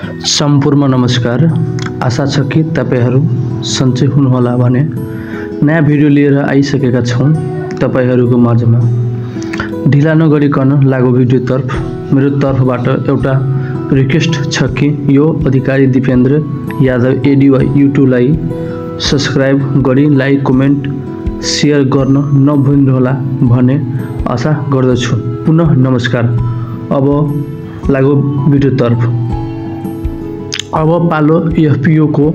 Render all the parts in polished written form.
सम्पूर्ण नमस्कार। आशा छ कि तपाईहरू सन्चै हुनुहोला भने नयाँ भिडियो लिएर आइसकेका छौँ तपाईहरूको माझमा। ढिला नगरिकन लागो भिडियोतर्फ मेरो तर्फबाट एउटा रिक्वेस्ट छ कि यो अधिकारी दिपेन्द्र यादव एडीवाई युट्युबलाई सब्स्क्राइब गरी लाइक कमेन्ट शेयर गर्न नभुल्नुहोला भन्ने आशा गर्दछु। पुनः नमस्कार। अब लागो भिडियोतर्फ। अब पालो एफपीओ को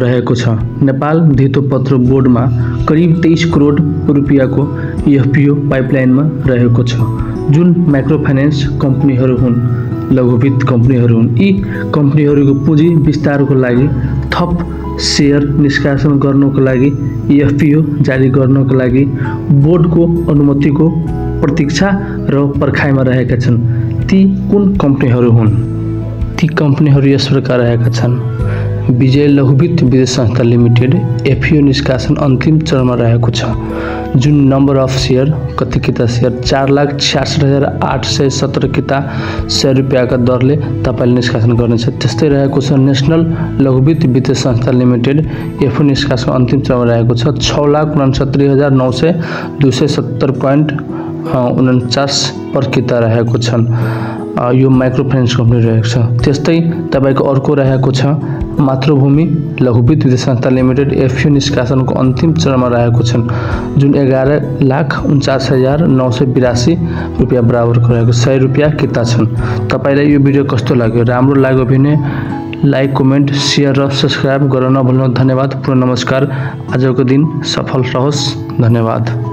रहेको छ। नेपाल धितोपत्र बोर्डमा करिब 23 करोड रुपियाँको एफपीओ पाइपलाइनमा रहेको छ, जुन माइक्रो फाइनेन्स कम्पनीहरू हुन्, लघु वित्त कम्पनीहरू हुन्। यी कम्पनीहरूको पुँजी विस्तारको लागि थप शेयर निष्कासन गर्नको लागि एफपीओ जारी गर्नको लागि बोर्डको अनुमतिको प्रतीक्षा र पर्खाइमा रहेका छन्। ती कुन कम्पनीहरू हुन्? ती कम्पनीहरू यस प्रकार रहेका छन्। विजय लघुवित्त विदेश संस्था लिमिटेड एफपीओ निष्कासन अन्तिम चरणमा रहेको छ, जुन नम्बर अफ शेयर कति किता शेयर 4,66,817 किता 100 रुपियाँका दरले तपाईले निष्कासन गर्नेछ। त्यस्तै रहेको छ नेशनल लघुवित्त वित्तीय संस्था लिमिटेड एफपीओ निष्कासन अन्तिम चरणमा रहेको छ। 6,69,970.49 पर किता रहेको छन्। यो माइक्रो फाइनेन्स कम्पनी रहेको छ। त्यस्तै तपाईको अर्को रहेको छ मातृभूमि लघुवित्त वित्तीय संस्था लिमिटेड एफपीओ निष्कासनको अन्तिम चरणमा रहेको छन्, जुन 11,49,982 रुपियाँ बराबरको रहेको 100 रुपियाँ किता छन्। तपाईलाई यो भिडियो कस्तो लाग्यो? राम्रो लाग्यो भने लाइक कमेन्ट शेयर र सब्स्क्राइब गर्न नभुल्नु। धन्यवाद। पुनः नमस्कार। आजको दिन सफल रहोस्। धन्यवाद।